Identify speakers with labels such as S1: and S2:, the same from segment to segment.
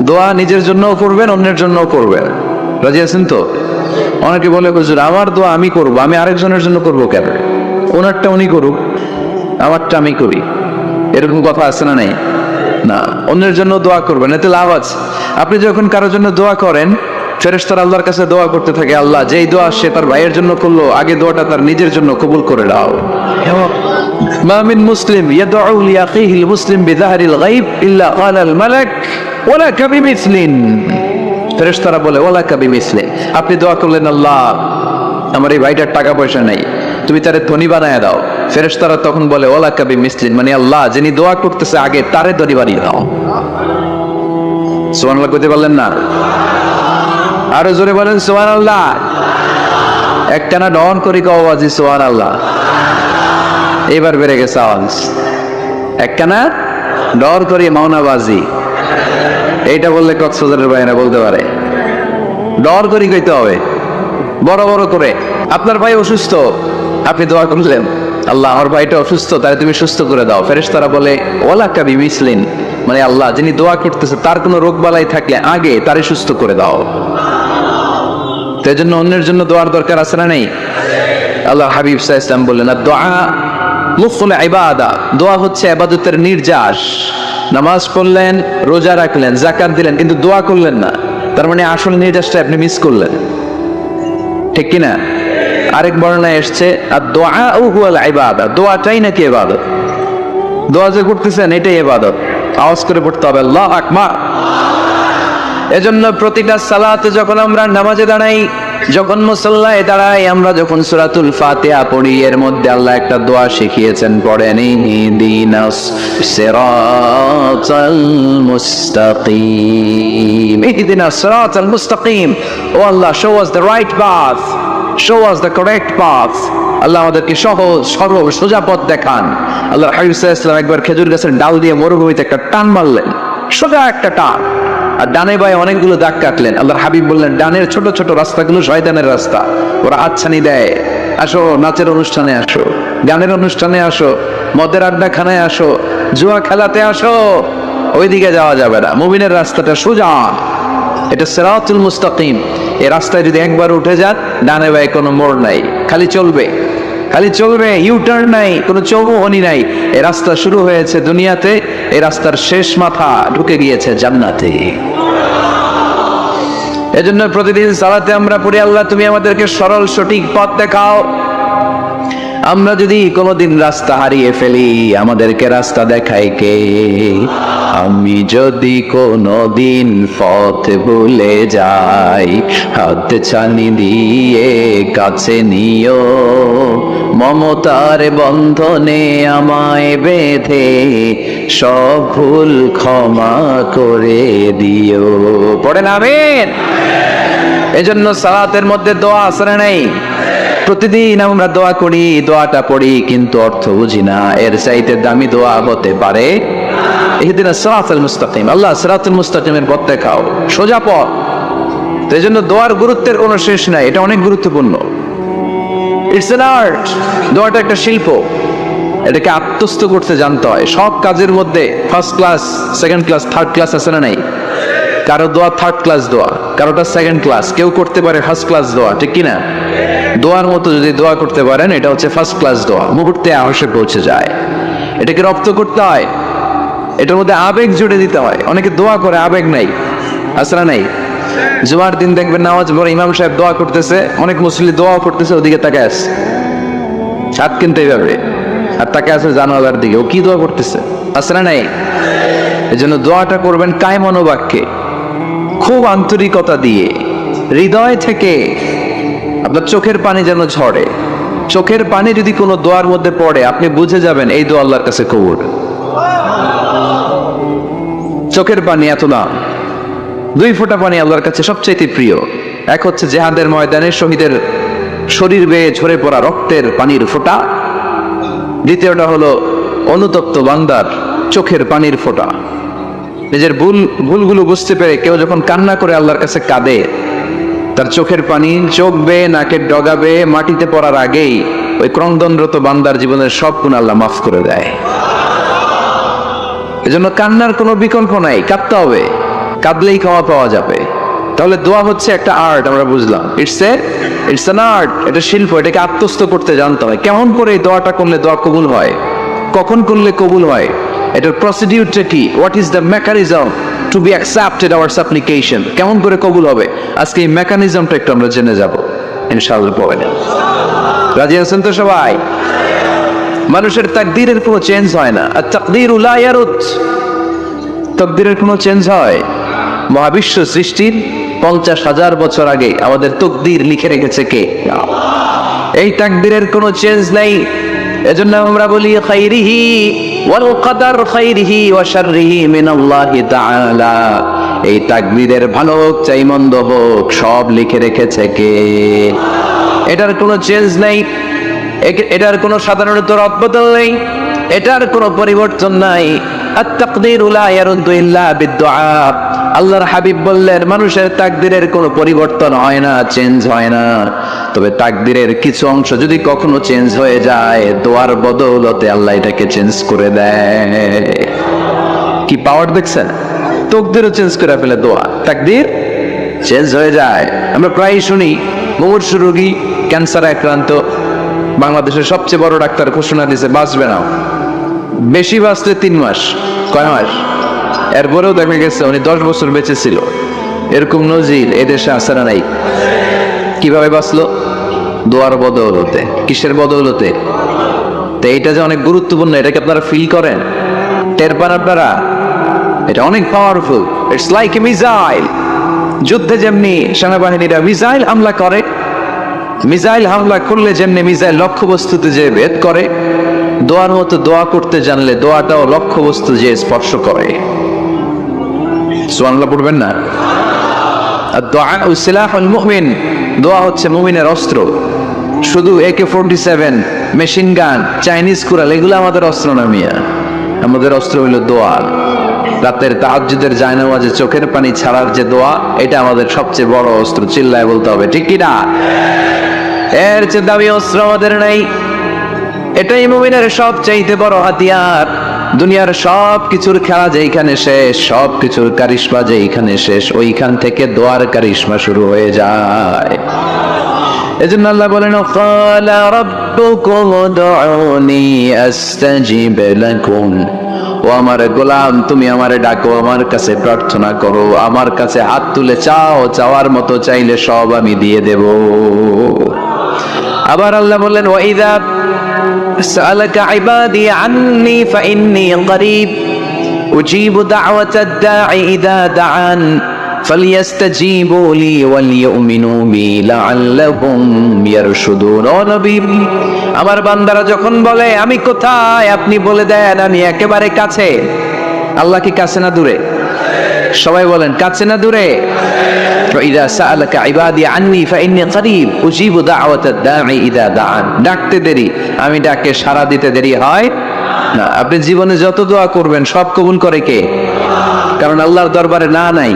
S1: দোয়া নিজের জন্যও করবেন, অন্যের জন্যও করবেন। রাজি আছেন তো? অনেকে বলে হুজুর আমার দোয়া আমি করব, আমি আরেকজনের জন্য করব কেন? ওনারটা উনি করুক, আমারটা আমি করি, এরকম কথা আছে না? নেই না, অন্যের জন্য দোয়া করবেন, এতে লাভ আছে। আপনি যখন কারোর জন্য দোয়া করেন, ফেরেশতারা আল্লাহর কাছে দোয়া করতে থাকে, আল্লাহ যেই দোয়া সে তার ভাইয়ের জন্য করলো, আগে দোয়াটা তার নিজের জন্য কবুল করে দাও। মা মিন মুসলিম ইয়াদউ লিআখিহিল মুসলিম বিযাহরিল গায়ব ইল্লা ক্বালাল মালাক ওয়ালাকা বিমিসলিন। ফেরেশতারা বলে ওয়ালাকা বিমিসলিন, আপনি দোয়া করলেন আল্লাহ আমার এই ভাইটার টাকা পয়সা নাই, তুমি তারে ধনী বানায় দাও। ফেরেশতারা তখন বলে ওয়ালাকা বিমিসলিন, মানে আল্লাহ যিনি দোয়া করতেছে আগে তারে ধনী বানিয়ে দাও। সুবহানাল্লাহ কইতে পারলেন না? আরো জোরে বলেন সুবহানাল্লাহ। একটানা ডন করি কও বাজি সুবহানাল্লাহ। এবার বেড়ে গেছে আওয়াজ, একটানা ডর করি মাওনাবাজি। এইটা বললে কক্সবাজারের বাইরে বলতে পারে, ডর করি কইতে হবে বড় বড় করে। আপনার ভাই অসুস্থ, আপনি দোয়া করলেন আল্লাহ আমার ভাইটা অসুস্থ, তাই তুমি সুস্থ করে দাও। ফেরেশতারা বলে ওয়ালাকা বিমিসলিন, মানে আল্লাহ যিনি দোয়া করতেছে তার কোনো রোগ বালাই থাকলে আগে তারে সুস্থ করে দাও। তাই জন্য অন্যের জন্য দোয়ার দরকার আছে না নেই? আল্লাহ হাবিব সাল্লাল্লাহু আলাইহি ওয়াসাল্লাম বললেন দোয়া মুখুল ইবাদা, দোয়া হচ্ছে ইবাদতের নির্যাস। নামাজ পড়লেন, রোজা রাখলেন, যাকাত দিলেন, কিন্তু দোয়া করলেন না, তার মানে আসল নির্যাসটা আপনি মিস করলেন, ঠিক কিনা? আরেক বর্ণনায় এসছে আর দোয়া হুয়াল ইবাদা, দোয়াটাই নাকি ইবাদত। দোয়া যে করতেছেন এটাই ইবাদত। আওয়াজ করে পড়তে হবে আল্লাহু আকবার। এজন্য প্রতিটা সালাতে যখন আমরা নামাজে দাঁড়াই, যখন মুসল্লায় দাঁড়াই, আমরা যখন সূরাতুল ফাতিহা পড়ি, এর মধ্যে আল্লাহ একটা দোয়া শিখিয়েছেন, পড়েন ইহদিনাস সিরাতাল মুস্তাকিম। ইহদিনাস সিরাতাল মুস্তাকিম, ও Allah show us the right path, show us the correct path. Allah আমাদেরকে সহজ সরল সোজা পথ দেখান। আল্লাহ হাবিব সাল্লাল্লাহু আলাইহি ওয়াসাল্লাম একবার খেজুর গাছের ডাল দিয়ে মরুভূমিতে একটা টান মারলেন, সোজা একটা টান, আর ডানে বায়ে অনেকগুলো দাগ কাটলেন। আল্লাহর হাবিব বললেন ডানের ছোট ছোট রাস্তাগুলো শয়তানের রাস্তা, ওরা আচ্ছানি দেয়। আসো নাচের অনুষ্ঠানে আসো, গানের অনুষ্ঠানে আসো, মদের আড্ডাখানায় আসো, জুয়া খেলাতে আসো, ওইদিকে যাওয়া যাবে না। মুমিনের রাস্তাটা সোজা, এটা সিরাতুল মুস্তাকিম। এই রাস্তায় যদি একবার উঠে যান, ডানে বায়ে কোনো মোড় নাই, খালি চলবে, খালি চলবে, ইউটার্ন নাই, কোনো চৌমুহনী নাই। এই রাস্তা শুরু হয়েছে দুনিয়াতে, এই রাস্তার শেষ মাথা ঢুকে গিয়েছে জান্নাতে। এজন্য প্রতিদিন সালাতে আমরা পড়ি আল্লাহ তুমি আমাদেরকে সরল সঠিক পথ দেখাও। আমরা যদি কোনোদিন রাস্তা হারিয়ে ফেলি, আমাদেরকে রাস্তা দেখায় কে? আমি যদি কোনোদিন পথ ভুলে যাই, হাত ছানি দিয়ে কাছে নিও, মমতার বন্ধনে আমায় বেঁধে সব ভুল ক্ষমা করে দিও। পড়েন আমিন। এজন্য সালাতের মধ্যে দোয়া আছে না নাই? প্রতিদিন আমরা দোয়া করি, দোয়াটা পড়ি, কিন্তু অর্থ বুঝি না। এর চাইতে দামি দোয়া হতে পারে ইহদিনাস সিরাতাল মুস্তাকিম, আল্লাহ সিরাতুল মুস্তাকিমের পথ দেখাও, সোজা পথ। তো এই জন্য দোয়ার গুরুত্বের কোনো শেষ নাই, এটা অনেক গুরুত্বপূর্ণ। ইটস অ্যান আর্ট, দোয়াটা একটা শিল্প, এটাকে আত্মস্থ করতে জানতে হয়। সব কাজের মধ্যে first class, second class, third class আছে না নাই? কারো দোয়া থার্ড ক্লাস দোয়া, কারোটা সেকেন্ড ক্লাস, কেউ করতে পারে ফার্স্ট ক্লাস দোয়া, ঠিক কিনা? দোয়ার মতো যদি দোয়া করতে পারেন, এটা হচ্ছে ফার্স্ট ক্লাস দোয়া, মুহূর্তে আহসে পৌঁছে যায়। এটাকে রপ্ত করতে হয়, এটার মধ্যে আবেগ জুড়ে দিতে হয়। অনেকে দোয়া করে আবেগ নাই, আসরা নাই। জুমার দিন দেখবেন নামাজ পড়ে ইমাম সাহেব দোয়া করতেছে, অনেক মুসল্লি দোয়া করতেছে, ওদিকে তাকায় আছে, হাত কিনতে যাবে আর তাকায় আছে জানালার দিকে, ও কি দোয়া করতেছে, আসরা নাই। এই জন্য দোয়াটা করবেন কায় মনোবাক্যে, খুব আন্তরিকতা দিয়ে, হৃদয় থেকে। আপনার চোখের পানি যেন ঝরে, চোখের পানি যদি কোনো দোয়ার মধ্যে পড়ে, আপনি বুঝে যাবেন এই দোয়া আল্লাহর কাছে কবুল। চোখের পানি এত দাম, দুই ফোঁটা পানি আল্লাহর কাছে সবচাইতে প্রিয়। এক হচ্ছে জিহাদের ময়দানে শহীদের শরীর বেয়ে ঝরে পড়া রক্তের পানির ফোঁটা, দ্বিতীয়টা হলো অনুতপ্ত বান্দার চোখের পানির ফোঁটা। নিজের ভুলগুলো বুঝতে পেরে কেউ যখন কান্না করে আল্লাহর কাছে কাঁদে, তার চোখের পানি চোখ বেয়ে নাকের ডগা বেয়ে মাটিতে পড়ার আগেই ওই ক্রন্দনরত বান্দার জীবনের সব গুণ আল্লাহ মাফ করে দেয়। এজন্য কান্নার কোনো বিকল্প নাই, কাঁদতে হবে। কাঁদলেই ক্ষমা পাওয়া যাবে। তাহলে দোয়া হচ্ছে একটা আর্ট, আমরা বুঝলাম। ইটস অ্যান আর্ট, এটা শিল্প, এটাকে আত্মস্থ করতে জানতে হয়। কেমন করে এই দোয়াটা করলে দোয়া কবুল হয়, কখন করলে কবুল হয়, এটার প্রসিডিউরটা কি, what is the mechanism two be accepted hour সাপ্লিকেশন, কেমন করে কবুল হবে, আজকে এই মেকানিজমটা একটু আমরা জেনে যাব ইনশাআল্লাহ। পড়েন, রাজি আছেন তো সবাই? মানুষের তাকদীরের কোনো চেঞ্জ হয় না। আর তাকদীরু লা ইয়ারুদ, তাকদীরের কোনো চেঞ্জ হয়? মহাবিশ্ব সৃষ্টির 50,000 বছর আগে আমাদের তাকদীর লিখে রেখেছে কে? এই তাকদীরের কোনো চেঞ্জ নাই। এজন্য আমরা বলি খাইরিহি ওয়াল কদর খাইরিহি ওয়া শাররিহি মিনাল্লাহি তাআলা। এই তাকদীরের ভালো হোক চাই মন্দ হোক সব লিখে রেখেছে কে? এটার কোনো চেঞ্জ নাই, এটার কোনো সাধারণত রদবদল নেই, এটার কোনো পরিবর্তন নাই। আত-তাকদীরু লা ইয়ারুদ্দু ইল্লা বিদ-দুআ। আল্লাহর হাবিব বললেন মানুষের তাকদীরের কোনো পরিবর্তন হয় না, চেঞ্জ হয় না। তবে তাকদীরের কিছু অংশ যদি কখনো চেঞ্জ হয়ে যায়, দোয়ার বদৌলতে আল্লাহ এটাকে চেঞ্জ করে দেয়। কি পাওয়ার দেখছেন? তাকদীরও চেঞ্জ করে ফেলে দোয়া, তাকদীর চেঞ্জ হয়ে যায়। আমরা প্রায়ই শুনি মুমূর্ষু রোগী, ক্যান্সারে আক্রান্ত, বাংলাদেশের সবচেয়ে বড় ডাক্তার ঘোষণা দিয়েছে বাঁচবে না, বেশি বাঁচলে 3 মাস। কয় মাস? এরপরেও দেখা গেছে উনি 10 বছর বেঁচে ছিল। এরকম নজির এদেশে আছে না নাই? কিভাবে বাঁচলো? দোয়ার বদৌলতে। কিসের বদৌলতে? তো এইটা যে অনেক গুরুত্বপূর্ণ, এটাকে আপনারা ফিল করেন, টের পান আপনারা? এটা অনেক powerful. It's like a missile. যুদ্ধে যেমনি সেনাবাহিনীরা মিসাইল হামলা করে, মিসাইল হামলা করলে যেমনি মিসাইল লক্ষ্যবস্তুতে যে ভেদ করে, দোয়ার মতো দোয়া করতে জানলে দোয়াটাও লক্ষ্যবস্তু যে স্পর্শ করে। সুবহানাল্লাহ পড়বেন না? আর-দুআ সিলাহুল মুমিন, দোয়া হচ্ছে মুমিনের অস্ত্র। শুধু AK-47, মেশিন গান, চাইনিজ কুড়াল এগুলো আমাদের অস্ত্র না মিয়া। আমাদের অস্ত্র হইল দোয়া। রাতের তাহাজ্জুদের জায়নামাজে চোখের পানি ছাড়ার যে দোয়া, এটা আমাদের সবচেয়ে বড় অস্ত্র। চিল্লায় বলতে হবে, ঠিক কি না? এর চেয়ে দামি অস্ত্র আমাদের নাই। এটাই মুমিনের সবচাইতে বড় হাতিয়ার। দুনিয়ার সব কিছুর খেলা যেইখানে শেষ, সব কিছুর কারিশমা যেইখানে শেষ, ওইখান থেকে দোয়ার কারিশমা শুরু হয়ে যায়। এজন্য আল্লাহ বলেন ক্বালা রাব্বুকুম উদউনি আস্তাজিব লাকুম। ও আমার গোলাম, তুমি আমারে ডাকো, আমার কাছে প্রার্থনা করো, আমার কাছে হাত তুলে চাও, চাওয়ার মতো চাইলে সব আমি দিয়ে দেব। আবার আল্লাহ বললেন ওয়াইদা সাআলাকা ইবাদি আন্নী ফাইন্নী করিব উজিবু দাওয়াতাদ দাঈ ইযা দাআন ফালইস্তাজিবু লি ওয়ালইউমিনু বি লাআল্লাহুম ইয়ারশুদুন। ও নবী, আমার বান্দারা যখন বলে আমি কোথায়, আপনি বলে দেন আমি একেবারে কাছে। আল্লাহ কি কাছে না দূরে? সবাই বলেন কাছে না দূরে? وإذا سألك عبادي عني فإني قريب أجيب دعوة الداعي إذا دعان। ডাকতে দেরি, আমি ডাকে সাড়া দিতে দেরি হয় না। আপনি জীবনে যত দোয়া করবেন সব কবুল করে কে? কারণ আল্লাহর দরবারে না নাই,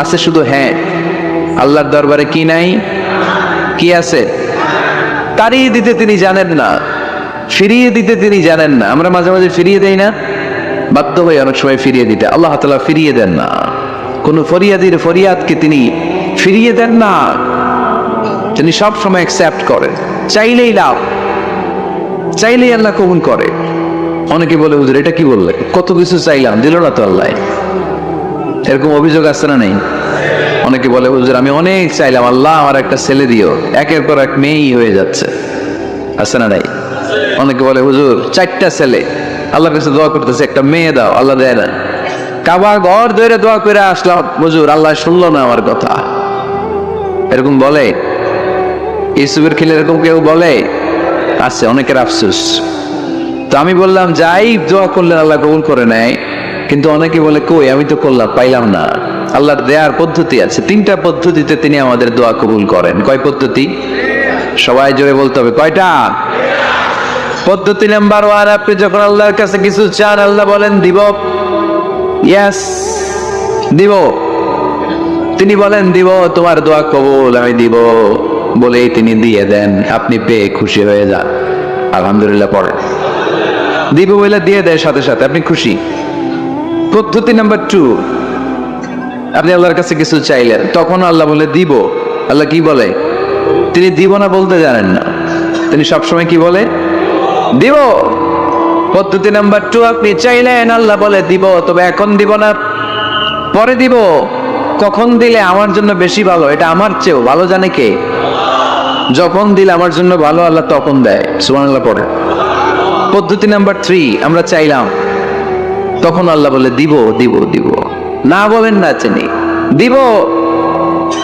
S1: আছে শুধু হ্যাঁ। আল্লাহর দরবারে কি নাই? কি আছে? তাড়িয়ে দিতে তিনি জানেন না, ফিরিয়ে দিতে তিনি জানেন না। আমরা মাঝে মাঝে ফিরিয়ে দেই না, বাধ্য হয়ে অনেক সময় ফিরিয়ে দিতে। আল্লাহ তাআলা ফিরিয়ে দেন না, কোন ফরিয়াদির ফরিয়াদকে তিনি ফিরিয়ে দেন না, তিনি সব সময় অ্যাকসেপ্ট করেন। চাইলেই লাভ, চাইলেই আল্লাহ কবুল করে। অনেকে বলে হুজুর এটা কি বললে, কত কিছু চাইলাম দিল না তো আল্লাহ। এরকম অভিযোগ আছে না নেই? অনেকে বলে হুজুর আমি অনেক চাইলাম, আল্লাহ আমার একটা ছেলে দিও, একের পর এক মেয়েই হয়ে যাচ্ছে। আছে না নাই? অনেকে বলে হুজুর 4টা ছেলে, আল্লাহর কাছে দোয়া করতেছে একটা মেয়ে দাও, আল্লাহ দেয় না। কাবা ঘর ধরে দোয়া করে আসলাম, হুজুর আল্লাহ শুনলো না আমার কথা। এরকম বলে? ইউসুফের খিলে এরকম কেউ বলে? আছে, অনেকের আফসোস। তো আমি বললাম যাই দোয়া করলেন আল্লাহ কবুল করে নেয়, কিন্তু অনেকে বলে কই আমি তো করলাম পাইলাম না। আল্লাহর দেয়ার পদ্ধতি আছে, 3টা পদ্ধতিতে তিনি আমাদের দোয়া কবুল করেন। কয় পদ্ধতি? সবাই জোরে বলতে হবে, কয়টা? পদ্ধতি নাম্বার 1, আপনি যখন আল্লাহর কাছে কিছু চান আল্লাহ বলেন দিব, ইয়েস দিব। তিনি বলেন দিব, তোমার দোয়া কবুল, আমি দিব বলেই তিনি দিয়ে দেন। আপনি পেয়ে খুশি হয়ে যান, আলহামদুলিল্লাহ পড়েন। দিব বলে দিয়ে দেয় সাথে সাথে, আপনি খুশি। পদ্ধতি নাম্বার 2, আপনি আল্লাহর কাছে কিছু চাইলেন, তখন আল্লাহ বলে দিব। আল্লাহ কি বলে? তিনি দিব না বলতে জানেন না, তিনি সবসময় কি বলে? দিব। পদ্ধতি নাম্বার 2, আপনি চাইলেন, আল্লাহ বলে দিব, তবে এখন দিব না, পরে দিব। কখন দিলে আমার জন্য বেশি ভালো, এটা আমার চেয়েও ভালো জানে কে? যখন দিলে আমার জন্য ভালো, আল্লাহ তখন দেয়। সুবহানাল্লাহ পড়ে। পদ্ধতি নাম্বার 3, আমরা চাইলাম, তখন আল্লাহ বলে দিব দিব দিব, না বলেন না, চিনি দিব,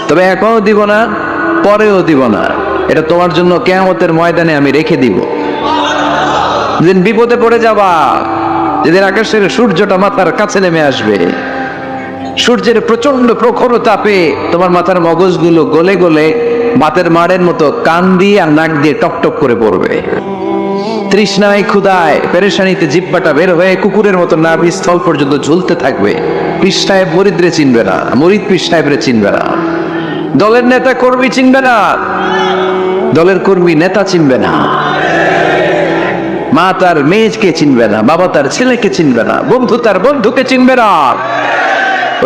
S1: তবে এখনো দিব না, পরেও দিব না, এটা তোমার জন্য কিয়ামতের ময়দানে আমি রেখে দিব। যেদিন বিপদে পড়ে যাবা, যেদিন আকাশের সূর্যটা মাথার কাছে নেমে আসবে, সূর্যের প্রচন্ড প্রখর তাপে তোমার মাথার মগজগুলো গলে গলে ভাতের মাড়ের মতো কান দিয়ে আর নাক দিয়ে টকটক করে পড়বে। তৃষ্ণায় ক্ষুধায় পেরেশানিতে জিহ্বাটা বের হয়ে কুকুরের মতো নাভি স্থল পর্যন্ত ঝুলতে থাকবে। পীর সাহেব মুরিদরে চিনবে না, মুরিদ পীর সাহেবরে চিনবে না, দলের নেতা কর্মী চিনবে না, দলের কর্মী নেতা চিনবে না, মা তার মেয়েকে চিনবে না, বাবা তার ছেলেকে চিনবে না, বন্ধু তার বন্ধুকে চিনবে না।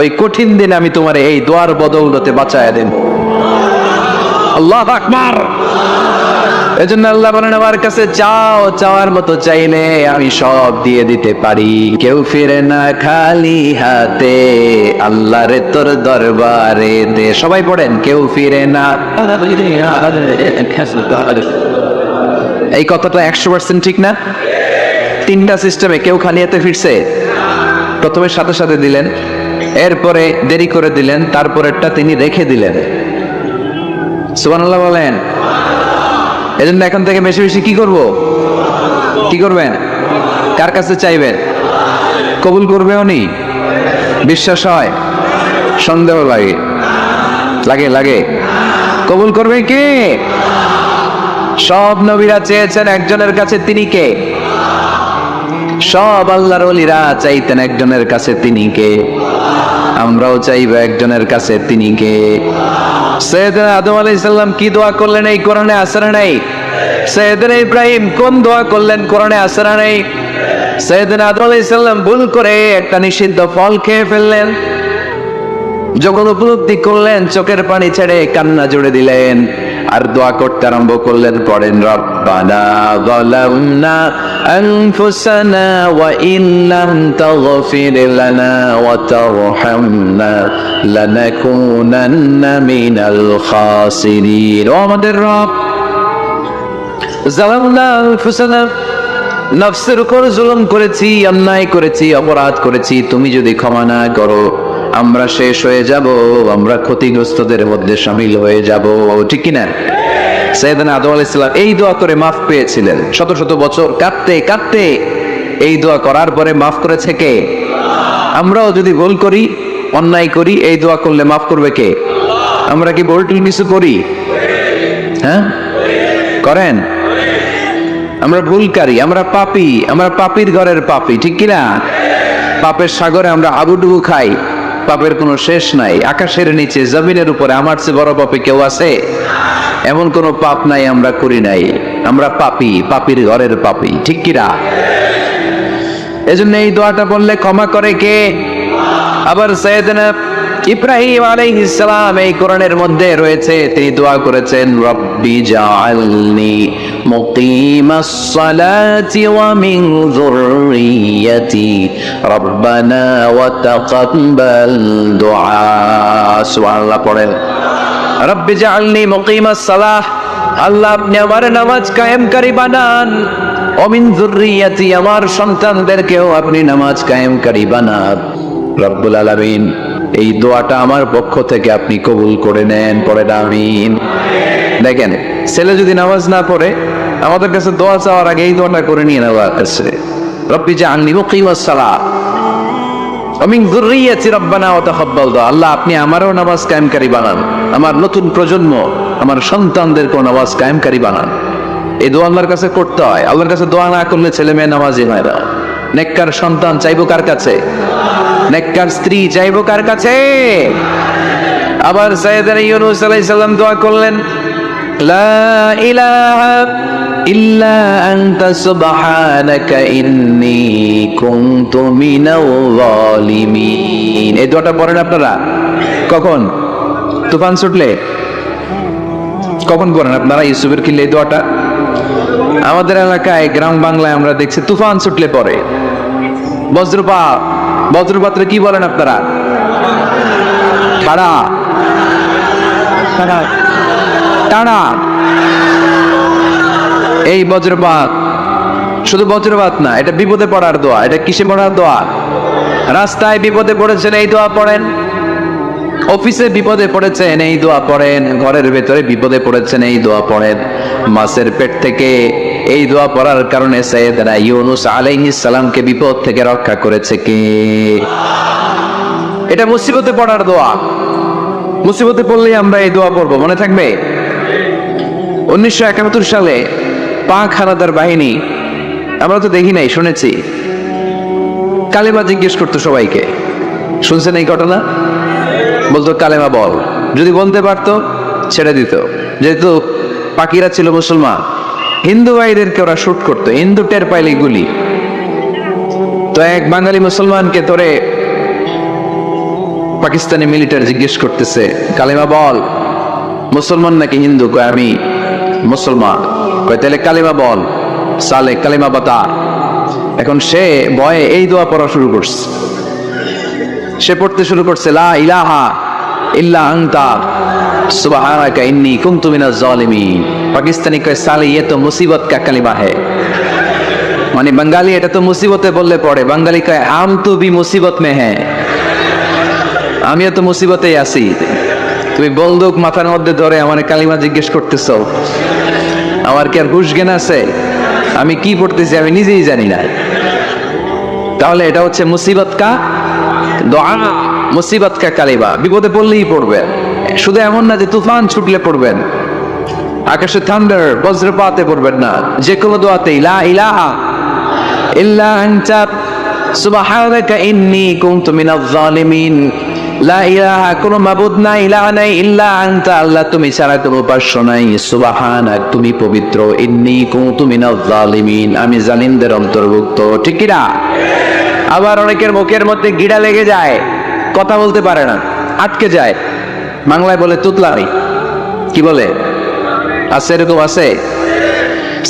S1: ওই কঠিন দিন আমি তোমার এই দোয়ার বদৌলতে বাঁচায় দেব। আল্লাহু আকবার। এজন্য আল্লাহ বলেন, আমার কাছে চাও, চাওয়ার মতো চাইলে আমি সব দিয়ে দিতে পারি। কেউ ফিরে না খালি হাতে, আল্লাহর তোর দরবারে দে। সবাই পড়েন, কেউ ফিরে না। এই কথাটা 100% ঠিক না? 3টা সিস্টেমে কেউ খালি হাতে ফিরছে? প্রথমে সাথে সাথে দিলেন, এরপরে দেরি করে দিলেন, তারপরেরটা তিনি রেখে দিলেন। সুবহানাল্লাহ বলেন। এজন্য এখন থেকে বেশি বেশি কি করব? কি করবেন? কার কাছে চাইবেন? কবুল করবে উনি? বিশ্বাস হয়? সন্দেহ লাগে? লাগে লাগে? কবুল করবে কে? সব নবীরা চেয়েছেন একজনের কাছে, তিনি কে? সব আল্লাহর ওলিরা চাইতেন একজনের কাছে, তিনি কে? আমরাও চাইব একজনের কাছে, তিনি কে? সৈয়দনা আদম আলাইহিস সালাম কি দোয়া করলেন এই কোরআনে আছে না নাই? সৈয়দনা ইব্রাহিম কোন দোয়া করলেন কোরআনে আছে না নাই? সৈয়দনা আদম আলাইহিস সালাম ভুল করে একটা নিষিদ্ধ ফল খেয়ে ফেললেন, যখন উপলব্ধি করলেন চোখের পানি ছেড়ে কান্না জুড়ে দিলেন, আর দোয়া করতে আরম্ভ করলেন। পড়েন, রব্বানা যালামনা আনফুসানা ওয়া ইল্লাম তাগফির লানা ওয়া তারহামনা লানাকুনান্না মিনাল খাসিরিন। ও আমাদের রব, যালামনা আনফুসানা, নফসের উপর জুলুম করেছি, অন্যায় করেছি, অপরাধ করেছি, তুমি যদি ক্ষমা না করো আমরা শেষ হয়ে যাব, আমরা ক্ষতিগ্রস্তদের মধ্যে শামিল হয়ে যাব। ঠিক কিনা? সাইয়েদনা আদম আলাইহিস সালাম এই দোয়া করে মাফ পেয়েছিলেন। শত শত বছর কাঁদতে কাঁদতে এই দোয়া করার পরে মাফ করেছে কে? আমরাও যদি ভুল করি, অন্যায় করি, এই দোয়া করলে মাফ করবে কে? আমরা কি ভুল কিছু করি? হ্যাঁ, করেন? আমরা ভুলকারী, আমরা পাপী, আমরা পাপীর ঘরের পাপী। ঠিক কিনা? পাপের সাগরে আমরা আবুডুবু খাই, পাপের কোনো শেষ নাই। আকাশের নিচে, জমিনের উপরে আমার চেয়ে বড় পাপী কেউ আছে? এমন কোনো পাপ নাই আমরা করি নাই। আমরা পাপী, পাপীর ঘরের পাপী। ঠিক কিনা? এজন্য এই দোয়াটা বললে ক্ষমা করে কে? আবার সাইয়েদনা ইব্রাহিম আলাইহিস সালাম এই কোরআনের মধ্যে রয়েছে, তিনি দোয়া করেছেন, রব্বি জাআলনি মুকিমাস সালাতি ওয়া মিন যুররিয়্যাতি রব্বানা ওয়া তাকাব্বাল দুআ। সুবহানাল্লাহ পড়েন, রব্বি জাআলনি মুকিমাস সালাহ, আল্লাহ আপনি আমার নামাজ কায়েমকারী বানান, ওয়া মিন যুররিয়্যাতি, আমার সন্তানদেরকেও আপনি নামাজ কায়েমকারী বানান। রব্বুল আলামিন এই দোয়াটা আমার পক্ষ থেকে আপনি কবুল করে নেন। পড়েন আমিন। দেখেন, ছেলে যদি নামাজ না পড়ে আমাদের কাছে দোয়া চাওয়ার আগে এই দোয়াটা করে নিয়ে নেওয়া আছে, রব্বি জাআলনি মুকিমাস সালাহ ওয়া মিন যুররিয়্যাতি রব্বানা ওয়া তাকাব্বাল দুআ। আল্লাহ আপনি আমারও নামাজ কায়েমকারী বানান, আমার নতুন প্রজন্ম, আমার সন্তানদেরকেও নামাজ কায়েমকারী বানান। এই দোয়া আল্লাহর কাছে করতে হয়। আল্লাহর কাছে দোয়া না করলে ছেলে মেয়ে নামাজি হয় না। নেককার সন্তান চাইবো কার কাছে? নেককার স্ত্রী চাইবো কার কাছে? আবার সাইয়েদনা ইউনূস আলাইহিস সালাম দোয়া করলেন, লা ইলাহা ইল্লা আনতা সুবহানাকা ইন্নী কুনতু মিনাল যালিমিন। এই দোয়াটা পড়েন আপনারা কখন? তুফান ছুটলে কখন পড়েন আপনারা ইউসুফের কিল্লে এই দোয়াটা? আমাদের এলাকায় গ্রাম বাংলায় আমরা দেখছি তুফান ছুটলে পড়ে। বজ্রপাতে কি বলেন আপনারা? টাড়া টাড়া টাড়া। এই বজ্রপাত শুধু বজ্রপাত না, এটা বিপদে পড়ার দোয়া। এটা কিসে পড়ার দোয়া? রাস্তায় বিপদে পড়েছেন এই দোয়া পড়েন, অফিসে বিপদে পড়েছেন এই দোয়া পড়েন, ঘরের ভেতরে বিপদে পড়েছেন এই দোয়া পড়েন। মাছের পেট থেকে এই দোয়া পড়ার কারণে সাইয়েদনা ইউনূস আলাইহিস সালামকে বিপদ থেকে রক্ষা করেছে কে? এটা মুসিবতে পড়ার দোয়া। মুসিবতে পড়লেই আমরা এই দোয়া পড়বো, মনে থাকবে? 1971 সালে পাক হানাদার বাহিনী, আমরা তো দেখি নাই, শুনেছি, কালেমা জিজ্ঞেস করতো সবাইকে। শুনছেন এই ঘটনা? বলতো কালেমা বল, যদি বলতে পারতো ছেড়ে দিত। যেহেতু পাকিরা ছিল মুসলমান, হিন্দু ভাইদেরকে ওরা শুট করতো, হিন্দু টের পাইলে গুলি। তো এক বাঙালি মুসলমানকে ধরে পাকিস্তানি মিলিটারি জিজ্ঞেস করতেছে, কালেমা বল। মুসলমান নাকি হিন্দু? কয় আমি মুসলমান। কয় তাহলে কালেমা বল, সালে কালেমা বাতা। এখন সে ভয়ে এই দোয়া পড়া শুরু করছে। সে পড়তে শুরু করছে, লা ইলাহা ইল্লা আনতা সুবহানাকা ইন্নী কুনতু মিনাজ জালিমিন। পাকিস্তানি কয় সালে ये तो मुसीबत का कलिमा है। মানে বাঙালি এটা তো মুসিবতে বললে পড়ে, বাঙালি কয় हम तो भी मुसीबत में हैं, আমিও তো মুসিবতেই আছি। তুমি বন্দুক মাথার মধ্যে ধরে আমার কালিমা জিজ্ঞেস করতেছো, আমার কি আর হুশ জ্ঞান আছে? আমি কি পড়তেছি আমি নিজেই জানি না। তাহলে এটা হচ্ছে মুসিবত কা দোয়া, মুসিবত কা কালিমা। বিপদে পড়লেই পড়বেন, শুধু এমন না যে তুফান ছুটলে পড়বেন, আকাশে থান্ডার বজ্রপাতে পড়বেন না, যে কোনো দোয়াতেই লা ইলাহা ইল্লা আনতা সুবহানাকা ইন্নী কুনতু মিনাজ জালিমিন। লা ইলাহা, কোনো মাবুদ নাই, ইলাহা নাই, ইল্লা আনতা, আল্লাহ তুমি ছাড়া কোনো উপাস্য নাই, সুবহানাক তুমি পবিত্র, ইন্নী কুনতু মিনাজ জালিমিন আমি জালিমদের অন্তর্ভুক্ত। ঠিক কি না? আবার অনেকের মুখের মধ্যে গিড়া লেগে যায়, কথা বলতে পারে না, আটকে যায়। বাংলায় বলে তুতলাই। কি বলে? আছে, এরকম আছে।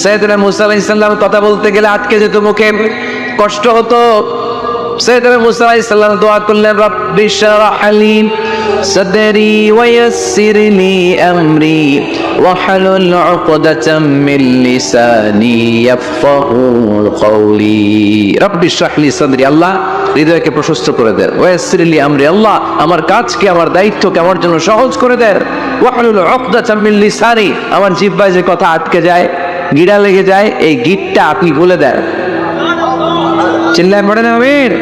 S1: সাইয়েদনা মুসা আলাইহিস সালাম কথা বলতে গেলে আটকে যেত, মুখে কষ্ট হতো। সাইয়েদনা মুসা আলাইহিস সালাম দোয়া করলেন, রব্বি শরহ লি সাদরি ওয়া ইয়াসসির লি আমরি ওয়াহলুল উকদাতাম মিন লিসানি ইয়াফকাহু কওলি। রব্বি শরহ লি সাদরি, আল্লাহ হৃদয়কে প্রশস্ত করে দেন। ওয়া ইয়াসসির লি আমরি, আল্লাহ আমার কাজকে, আমার দায়িত্বকে আমার জন্য সহজ করে দেন। ওয়াহলুল উকদাতাম মিন লিসানি, আমার জিহ্বায় যে কথা আটকে যায়, গিড়া লেগে যায়, এই গিটটা আপনি বলে দেন। চিল্লায় পড়েন আমিন।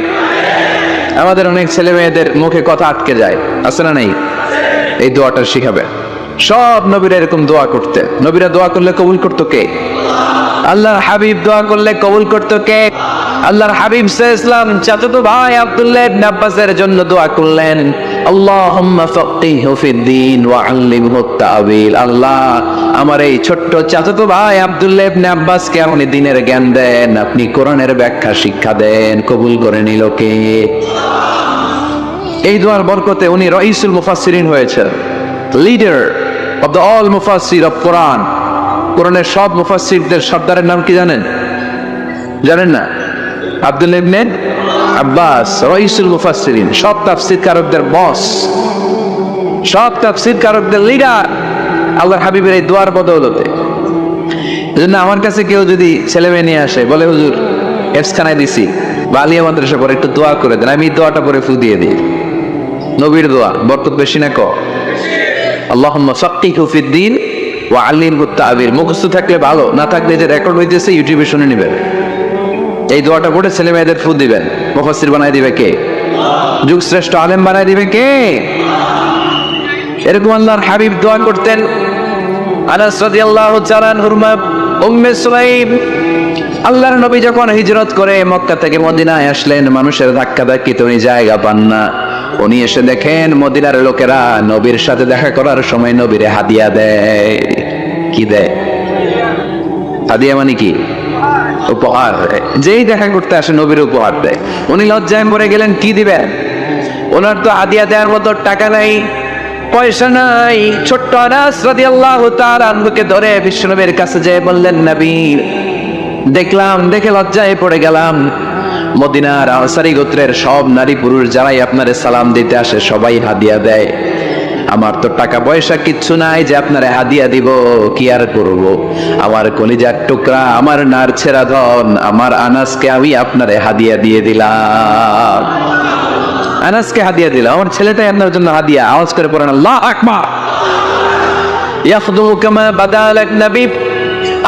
S1: আমাদের অনেক ছেলে মেয়েদের মুখে কথা আটকে যায়, আছে না নাই? এই দোয়াটা শিখাবে। সব নবীরা এরকম দোয়া করতেন। নবীরা দোয়া করলে কবুল করতো কে? আল্লাহর হাবিব দোয়া করলে কবুল করতো কে? আল্লাহর হাবিব সাল্লাল্লাহু আলাইহি ওয়াসাল্লাম চাচাতো ভাই আব্দুল্লাহ ইবনে আব্বাসের জন্য দোয়া করলেন, আল্লাহুম্মা ফাক্কিহু ফিদ্দীন ওয়া আল্লিমহু তা'ওয়িল। আল্লাহ আমার এই ছোট্ট চাচাতো ভাই আব্দুল্লাহ ইবনে আব্বাসকে আপনি দ্বীনের জ্ঞান দেন, আপনি কোরআনের ব্যাখ্যা শিক্ষা দেন। কবুল করে নিল কে? এই দোয়ার বরকতে উনি রাইসুল মুফাসসিরিন হয়েছেন, লিডার অফ দ্য অল মুফাসসির অফ কোরআন। কোরআনের সব মুফাসসিরদের সর্দারের নাম কি জানেন? জানেন না? আব্দুল্লাহ ইবনে আব্বাস রাইসুল মুফাসসিরিন, সব তাফসীরকারকদের বস, সব তাফসীরকারকদের লিডার, আল্লাহর হাবিবের এই দোয়ার বদৌলতে। এজন্য আমার কাছে কেউ যদি ছেলে মেয়ে নিয়ে আসে, বলে হুজুর হেফজখানায় দিছি বা আলিয়া মাদ্রাসা পরে একটু দোয়া করে দেন, আমি দোয়াটা পরে ফু দিয়ে দিই। নবীর দোয়া বরকত বেশি না কম? আল্লাহুম্মা ফাক্কিহু ফিদ্দীন ওয়া আল্লিমহু তা'ওয়িল। মুখস্থ থাকলে ভালো, না থাকলে যে রেকর্ড হইতেছে ইউটিউবে শুনে নেবেন। এই দোয়াটা পড়ে ছেলে মেয়েদের ফু দিবেন। মুফাসসির বানায় দিবে কে? যুগ শ্রেষ্ঠ আলেম বানায় দিবে কে? এরকম আল্লাহর হাবিব দোয়া করতেন। আনাস রাদিয়াল্লাহু তাআলা আনহুর মা উম্মে সুলাইম, আল্লাহর নবী যখন হিজরত করে মক্কা থেকে মদিনায় আসলেন, মানুষের ধাক্কাধাক্কিতে উনি জায়গা পান না। উনি এসে দেখেন মদিনার লোকেরা নবীর সাথে দেখা করার সময় নবীরে হাদিয়া দেয়। কি দেয়? হাদিয়া মানে কি? উপহার। যেই দেখা করতে আসে নবীর উপহার দেয়। উনি লজ্জায় মরে গেলেন, কি দিবেন? ওনার তো হাদিয়া দেওয়ার মতো টাকা নাই, পয়সা নাই। ছোট্ট আনাস রাদিয়াল্লাহু তাআলা আনহুকে ধরে বিশ্বনবীর কাছে যেয়ে বললেন, নবী দেখে লজ্জায় পড়ে গেলাম, মদিনার আনসারী গোত্রের সব নারী পুরুষ যারাই আপনারে সালাম দিতে আসে সবাই হাদিয়া দেয়, আমার তো টাকা পয়সা কিচ্ছু নাই যে আপনারে হাদিয়া দিব, কি আর করব? আমার কলিজার টুকরা, আমার নারছেরা ধন, আমার আনাসকে আমি আপনারে হাদিয়া দিয়ে দিলাম। আনাসকে হাদিয়া দিলাম, আমার ছেলেটাই আপনার জন্য হাদিয়া। আওয়াজ করে পড়েন আল্লাহু আকবার। ইয়াখদুমু কামা বাদালাক নবী,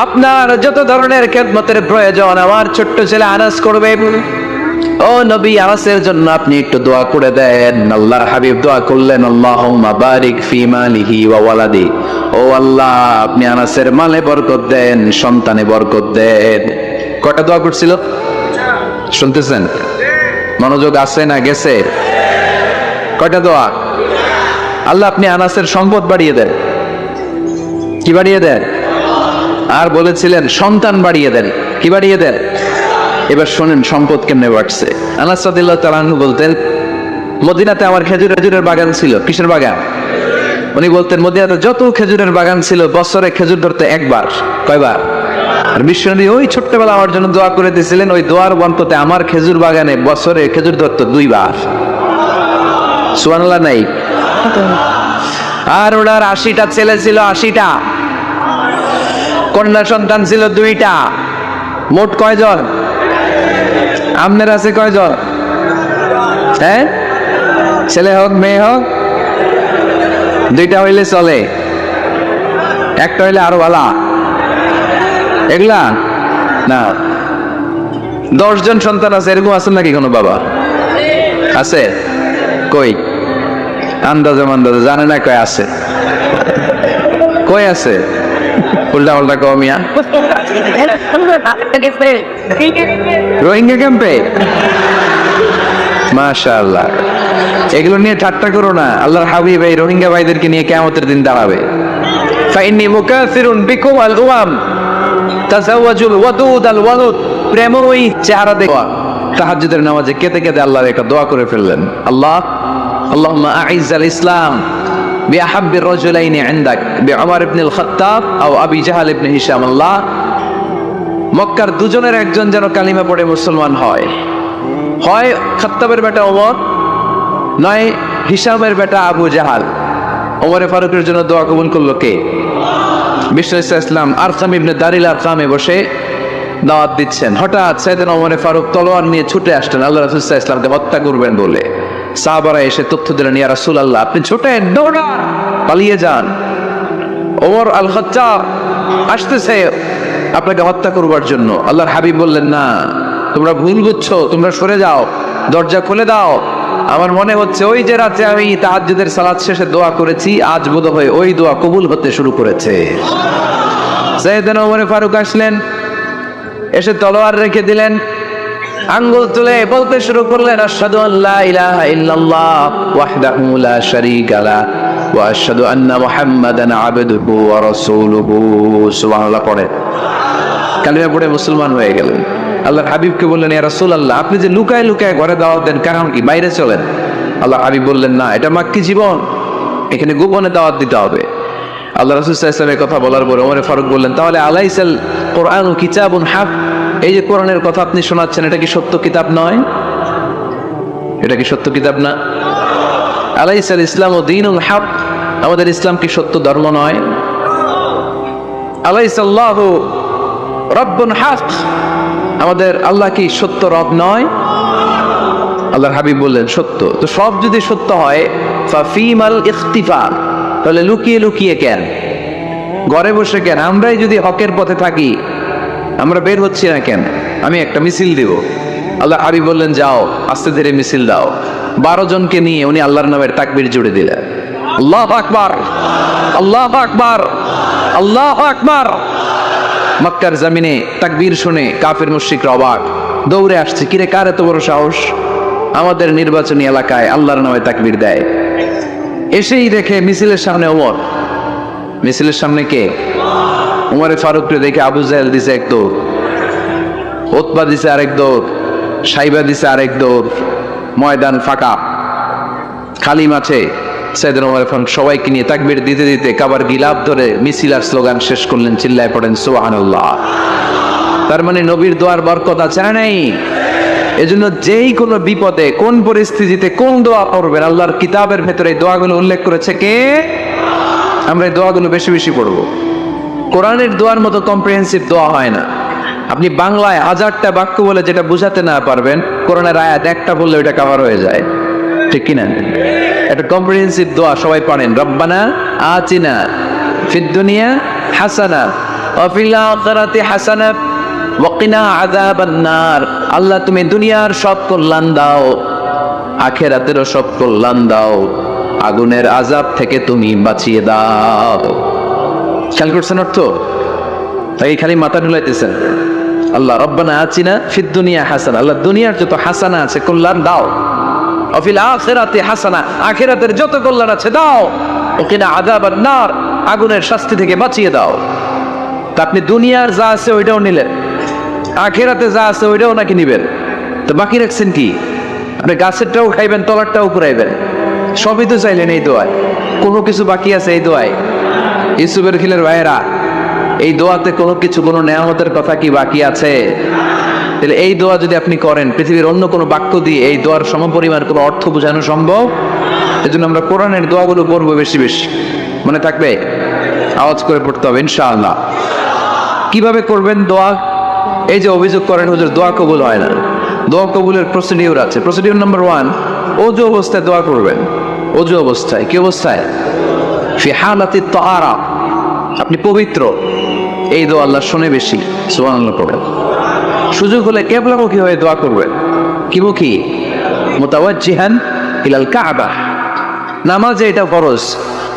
S1: আপনার যত ধরনের খেদমতের প্রয়োজন আমার ছোট্ট ছেলে আনাস করবে। ও নবী, আনাসের জন্য আপনি একটু দোয়া করে দেন। আল্লাহর হাবিব দোয়া করলেন, আল্লাহুম্মা বারিক ফি মালিহি ওয়া ওয়ালাদি, ও আল্লাহ আপনি আনাসের মালে বরকত দেন, সন্তানে বরকত দেন। কয়টা দোয়া করছিল শুনতেছেন? মনোযোগ আছে না গেছে? কয়টা দোয়া? আল্লাহ আপনি আনাসের সম্পদ বাড়িয়ে দেন। কি বাড়িয়ে দেন? আর বলেছিলেন সন্তান বাড়িয়ে দেন। কি বাড়িয়ে দেন? এবার শোনেন সম্পদ কেমনে বাড়ছে। আনাস রাদিয়াল্লাহু তাআলা আনহু বলতেন, মদিনাতে আমার খেজুরের বাগান ছিল। কিসের বাগান? উনি বলতেন মদিনাতে যত খেজুরের বাগান ছিল বছরে খেজুর ধরতে একবার। কয়বার? আর বিশ্বনবী ওই ছোট্টবেলা আমার জন্য দোয়া করে দিয়েছিলেন, ওই দোয়ার বরকতে আমার খেজুর বাগানে বছরে খেজুর ধরতো 2 বার। সুবহানাল্লাহ নাই? আর ওনার 80টা ছেলে ছিল, 80টা। কন্যা সন্তান ছিল 2টা। মোট কয়জন? আপনার আছে কয়জন? হ্যাঁ, ছেলে হোক মেয়ে হোক, 2টা হইলে চলে, একটা হইলে আরো ভালো। এগুলা না, 10 জন সন্তান আছে, এরকম আছেন নাকি কোনো বাবা? আছে? কই? আন্দাজে মান্দাজে জানে না কয় আছে। কই আছে? উল্টা পাল্টা কমিয়া রোহিঙ্গা ক্যাম্পে। মাশাআল্লাহ, এগুলো নিয়ে ঠাট্টা করো না। আল্লাহর হাবিব এই রোহিঙ্গা ভাইদেরকে নিয়ে কিয়ামতের দিন দাঁড়াবে। ফাইন্নী মুকাসিরুন বিকুম আল উমাম তাজাওয়াজুল ওয়াদুদ আল ওয়ালুদ। প্রেমময়ী চেহারা দেখো। তাহাজ্জুদের নামাজে কেঁদে কেঁদে আল্লাহর একটা দোয়া করে ফেললেন, আল্লাহুম্মা আইজ্জাল ইসলাম বিআহাব্বির রাজুলাইনি ইনদাক বিউমর ইবনুল খাত্তাব আও আবি জাহল ইবনে হিশাম। আল্লাহ, মক্কার দুজনের একজন যেন কালিমা পড়ে মুসলমান হয়, হয় খাত্তাবের বেটা ওমর, নয় হিশামের বেটা আবু জাহাল। ওমরে ফারুকের জন্য দোয়া কবুল করলো কে? বিশ্বনবী সাল্লাল্লাহু আলাইহি ওয়াসাল্লাম আরকাম ইবনে দারিল আরকামে বসে দাওয়াত দিচ্ছেন। হঠাৎ সাইয়েদনা ওমরে ফারুক তলোয়ার নিয়ে ছুটে আসলেন আল্লাহ রাসূল সাল্লাল্লাহু আলাইহি ওয়াসাল্লামকে হত্যা করবেন বলে। সাহাবারা এসে তথ্য দিলেন, ইয়া রাসূলুল্লাহ আপনি ছুটেন, দৌড়ান, পালিয়ে যান, ওমর আল খাত্তাব আসতেছে আপনাকে হত্যা করবার জন্য। আল্লাহর হাবিব বললেন, না তোমরা ভুল বুঝছো, তোমরা সরে যাও, দরজা খুলে দাও। আমার মনে হচ্ছে ওই যে রাতে আমি তাহাজ্জুদের সালাত শেষে দোয়া করেছি, আজ বোধহয় ওই দোয়া কবুল হতে শুরু করেছে। সাইয়েদনা ওমর ফারুক আসলেন, এসে তলোয়ার রেখে দিলেন, আঙ্গুল তুলে বলতে শুরু করলেন, আশহাদু আল্লা ইলাহা ইল্লাল্লাহ ওয়াহদাহু লা শারীকা লা ওয়া আশহাদু আন্না মুহাম্মাদান আবদুহু ওয়া রাসূলুহু। সুবহানাল্লাহ পড়ে কালিমা পড়ে মুসলমান হয়ে গেলেন। আল্লাহর হাবিবকে বললেন, ইয়া রাসূলুল্লাহ আপনি যে লুকায় লুকায় ঘরে দাওয়াত দেন, কারণ কি? বাইরে চলেন। আল্লাহর হাবিব বললেন, না এটা মাক্কি জীবন, এখানে গোপনে দাওয়াত দিতে হবে। আল্লাহ রাসূল সাল্লাল্লাহু আলাইহি ওয়াসাল্লামের কথা বলার পরে ওমর ফারুক বললেন, তাহলে আলাইসাল কোরআনু কিতাবুন হক, এই যে কোরআনের কথা আপনি শোনাচ্ছেন এটা কি সত্য কিতাব নয়? এটা কি সত্য কিতাব না? আলাইসাল ইসলামু দীনুল হক, আমাদের ইসলাম কি সত্য ধর্ম নয়? আলাইসাল্লাহু রব্বুন হক, আমাদের আল্লাহ কি সত্য রব নয়? আল্লাহর হাবিব বললেন, সত্য। তো সব যদি সত্য হয় ফাফিমাল ইখতিফা, তাহলে লুকিয়ে লুকিয়ে কেন, ঘরে বসে কেন? আমরাই যদি হকের পথে থাকি আমরা বের হচ্ছি না কেন? আমি একটা মিছিল দিব। আল্লাহ হাবিব বললেন, যাও আস্তে ধীরে মিছিল দাও। 12 জনকে নিয়ে উনি আল্লাহর নামের তাকবীর জুড়ে দিলেন, আল্লাহু আকবার, আল্লাহু আকবার, আল্লাহু আকবার। মক্কার জমিনে তাকবীর শুনে কাফির মুশরিকরা অবাক, দৌড়ে আসছে, কিরে কার এত বড় সাহস আমাদের নির্বাচনী এলাকায় আল্লাহর নামে তাকবীর দেয়। এসেই দেখে মিছিলের সামনে ওমর। মিছিলের সামনে কে? উমরে ফারুককে দেখে আবু জাহেল দিছে এক দৌড়, উতবা দিছে আরেক দৌড়, সাইবা দিছে আরেক দৌড়, ময়দান ফাঁকা, খালি মাঠে সাইয়েদনা উমর ফারুক সবাইকে নিয়ে তাকবীর দিতে দিতে কাবার গিলাফ ধরে মিছিল আর স্লোগান শেষ করলেন, চিল্লায় পড়েন সুবহানাল্লাহ। তার মানে নবীর দোয়ার বরকত আছে না নাই? এজন্য যেই কোনো বিপদে কোন পরিস্থিতিতে কোন দোয়া পড়বেন, আল্লাহর কিতাবের ভেতরে এই দোয়াগুলো উল্লেখ করেছে কে? আমরা এই দোয়াগুলো বেশি বেশি পড়বো। কোরআনের দোয়ার মতো কম্প্রিহেন্সিভ দোয়া হয় না। আপনি বাংলায় 1000টা বাক্য বলে যেটা বুঝাতে না পারবেন, কোরআনের আয়াত একটা বললে ওইটা কভার হয়ে যায়, ঠিক কিনা? একটা কম্প্রিহেন্সিভ দোয়া সবাই পড়েন, রব্বানা আতিনা ফিদ দুনিয়া হাসানা ওয়া ফিল আখিরাতি হাসানা ওয়া কিনা আযাবান নার। আল্লাহ তুমি দুনিয়ার সব কল্যাণ দাও, আখিরাতেরও সব কল্যাণ দাও, আগুনের আযাব থেকে তুমি বাঁচিয়ে দাও। খেয়াল করছেন অর্থ? তাই খালি মাথা ঢুলাইতেছেন। আল্লাহ রব্বানা আতিনা ফিদ দুনিয়া হাসানা, আল্লাহ দুনিয়ার যত হাসানা আছে কল্যাণ দাও, ওয়া ফিল আখিরাতি হাসানা, আখিরাতের যত কল্যাণ আছে দাও, ওয়া কিনা আযাবান নার, আগুনের শাস্তি থেকে বাঁচিয়ে দাও। তা আপনি দুনিয়ার যা আছে ওইটাও নিলেন, আখিরাতে যা আছে ওইটাও নাকি নিবেন, তো বাকি রাখছেন কি? আপনি গাছেরটাও খাইবেন, তলারটাও পুরাইবেন, সবই তো চাইলেন এই দোয়ায়, কোনো কিছু বাকি আছে এই দোয়ায়? ইউসুফের খিলের ভাইয়েরা, এই দোয়াতে কোনো কিছু, কোনো নেয়ামতের কথা কি বাকি আছে? তাহলে এই দোয়া যদি আপনি করেন, পৃথিবীর অন্য কোনো বাক্য দিয়ে এই দোয়ার সমপরিমাণ কোনো অর্থ বোঝানো সম্ভব? এজন্য আমরা কোরআনের দোয়াগুলো পড়বো বেশি বেশি। মনে থাকবে? আওয়াজ করে পড়তে হবে ইনশাআল্লাহ। কিভাবে করবেন দোয়া? এই যে অভিযোগ করেন হুজুর দোয়া কবুল হয় না, দোয়া কবুলের প্রসিডিউর আছে। প্রসিডিউর নাম্বার 1, ওযু অবস্থায় দোয়া করবেন। ওযু অবস্থায়, কি অবস্থায়? ফি হালাতি তাহারা, আপনি পবিত্র, এই দোয়া আল্লাহ শুনে বেশি, সুবহানাল্লাহ পড়বেন। সুযোগ হলে কিবলামুখী হয়ে দোয়া করবেন। কি মুখী? মুতাওয়াজ্জিহান ইলাল কাবা। নামাজে এটা ফরজ,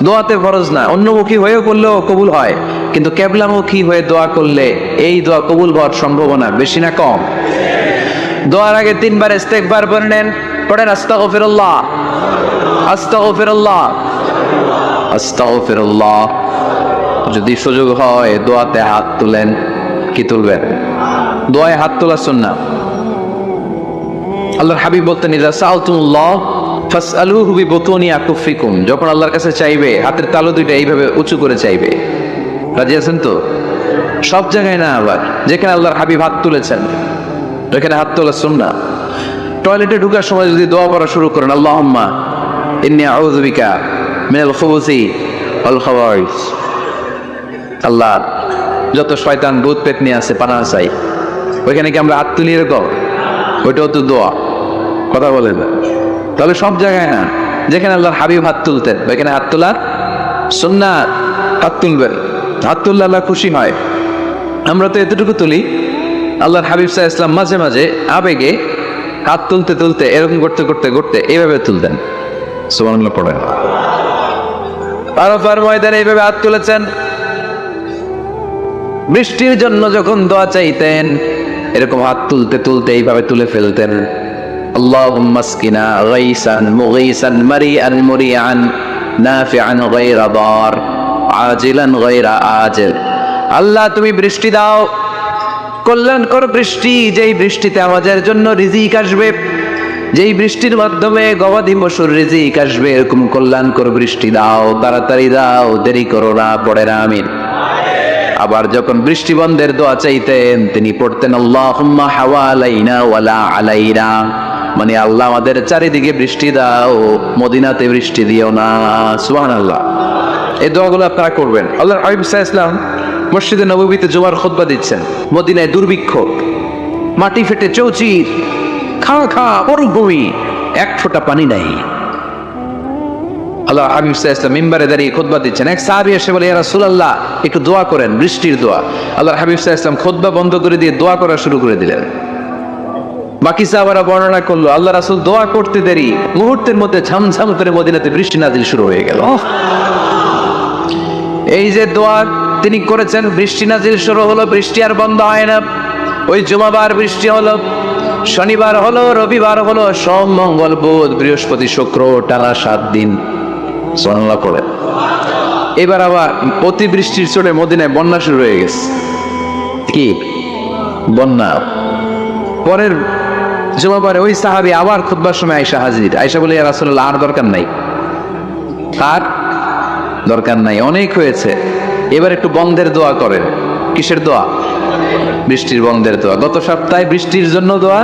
S1: দোয়াতে ফরজ না। অন্যমুখী হয়েও করলেও কবুল হয়, কিন্তু কিবলামুখী হয়ে দোয়া করলে এই দোয়া কবুল হওয়ার সম্ভাবনা বেশি না কম? দোয়ার আগে 3 বার ইস্তেগফার পড়েন, পড়েন আস্তাগফিরুল্লাহ, আস্তাগফিরুল্লাহ, আস্তাগফিরুল্লাহ। যদি সুযোগ হয় দোয়াতে হাত তুলেন। কি তুলবেন? দোয়ায় হাত তোলা সুন্নাহ। আল্লাহর হাবিব বলতেন, ইযা সাআলতুমুল্লাহ ফাসআলুহু বিবুতুনি আকুফিকুম, যখন আল্লাহর কাছে চাইবে হাতের তালু দুইটা এইভাবে উঁচু করে চাইবে। রাজি আছেন তো? সব জায়গায় না, আবার যেখানে আল্লাহর হাবিব হাত তুলেছেন ওখানে হাত তোলা সুন্নাহ। টয়লেটে ঢোকার সময় যদি দোয়া পড়া শুরু করেন, আল্লাহুম্মা ইন্নী আউযু বিকা মিনাল খুবুসি ওয়াল খাবাইস, আল্লাহ যত শয়তান ভূত পেতনি আছে পানা চাই, ওইখানে কি আমরা হাত তুলি এরকম? ওইটাও তো দোয়া, কথা বলেন। তাহলে সব জায়গায় না, যেখানে আল্লাহর হাবিব হাত তুলতেন ওইখানে হাত তোলা সুন্নাহ। হাত তুলবেন, হাত তুললে আল্লাহ খুশি হয়। আমরা তো এতটুকু তুলি, আল্লাহর হাবিব সাল্লাল্লাহু আলাইহি ওয়াসাল্লাম মাঝে মাঝে আবেগে হাত তুলতে তুলতে এরকম করতে করতে করতে এইভাবে তুলতেন, সুবহানাল্লাহ পড়েন। আরাফার ময়দানে এইভাবে হাত তুলেছেন। বৃষ্টির জন্য যখন দোয়া চাইতেন এরকম হাত তুলতে তুলতে এইভাবে তুলে ফেলতেন, আল্লাহুম্মা আসকিনা গাইসান মুগীসান মারিআন মুরিআন নাফিআন গায়রা দার আজিলান গায়রা আজিল। আল্লাহ তুমি বৃষ্টি দাও, কল্যাণকর বৃষ্টি, যেই বৃষ্টিতে আমাদের জন্য রিজিক আসবে, যেই বৃষ্টির মাধ্যমে গবাদি পশুর রিজিক আসবে, এরকম কল্যাণকর বৃষ্টি দাও, তাড়াতাড়ি দাও, দেরি করো না, পড়েন আমিন। আবার যখন বৃষ্টি বন্ধের দোয়া চাইতেন তিনি পড়তেন আল্লাহুম্মা হাওয়ালাইনা ওয়ালা আলাইনা, মানে আল্লাহ আমাদের চারিদিকে বৃষ্টি দাও, মদিনাতে বৃষ্টি দিও না। সুবহানাল্লাহ। এই দোয়াগুলো আপনারা করবেন। আল্লাহর হাবিব সাল্লাল্লাহু আলাইহি ওয়াসাল্লাম মসজিদে নববীতে জুমার খুতবা দিচ্ছেন, মদিনায় দুর্ভিক্ষ, মাটি ফেটে চৌচির, খা খা মরুভূমি, এক ফোঁটা পানি নাই। আল্লাহ হাবিব সাল্লাল্লাহু আলাইহি ওয়াসাল্লাম মিম্বারে দাঁড়িয়ে খুতবা দিচ্ছেন। এক সাহাবী এসে বলে, ইয়া রাসূলুল্লাহ একটু দোয়া করেন, বৃষ্টির দোয়া। আল্লাহর হাবিব সাল্লাল্লাহু আলাইহি ওয়াসাল্লাম খুতবা বন্ধ করে দিয়ে দোয়া করা শুরু করে দিলেন। বাকি সাহাবারা বর্ণনা করলো, আল্লাহ রাসূল দোয়া করতে দেরি, মুহূর্তের মধ্যে ঝমঝম করে মদিনাতে বৃষ্টি নাজিল শুরু হয়ে গেল। এই যে দোয়া তিনি করেছেন, বৃষ্টি নাজিল শুরু হলো, বৃষ্টি আর বন্ধ হয় না। ওই জুমাবার বৃষ্টি হলো, শনিবার হলো, রবিবার হলো, সোম মঙ্গল বুধ বৃহস্পতি শুক্র, টানা 7 দিন। সুবহানাল্লাহ পড়ে। এবার আবার অতিবৃষ্টির চলে মদিনায় বন্যা শুরু হয়ে গেছে। কি বন্যা? পরের জুমাবারে ওই সাহাবী আবার খুতবার সময় আয়েশা হাজির। আয়েশা বলে, ইয়া রাসূলুল্লাহ, আর দরকার নাই, আর দরকার নাই, অনেক হয়েছে, এবার একটু বন্ধের দোয়া করেন। কিসের দোয়া? বৃষ্টির বন্ধের দোয়া। গত সপ্তাহে বৃষ্টির জন্য দোয়া,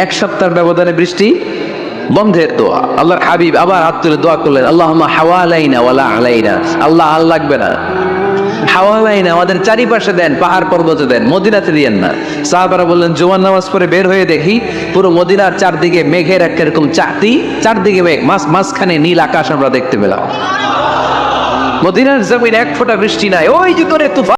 S1: এক সপ্তাহের ব্যবধানে বৃষ্টি বন্ধের দোয়া। আল্লাহর হাবিব আবার হাত তুলে দোয়া করলেন, আল্লাহুম্মা হাওয়ালাইনা ওয়ালা আলাইনা। আল্লাহ আর লাগবে না, হাওয়ালাইনা, আমাদের চারিপাশে দেন, পাহাড় পর্বতে দেন, মদিনাতে দিয়েন না। সাহাবারা বললেন, জুমার নামাজ পড়ে বের হয়ে দেখি পুরো মদিনার চারদিকে মেঘের একটা এরকম চারদিকে মেঘ, মাঝখানে নীল আকাশ আমরা দেখতে পেলাম। মদিনার জমিন এক ফোঁটা বৃষ্টি নাই, ওই যে তোরে তুফান।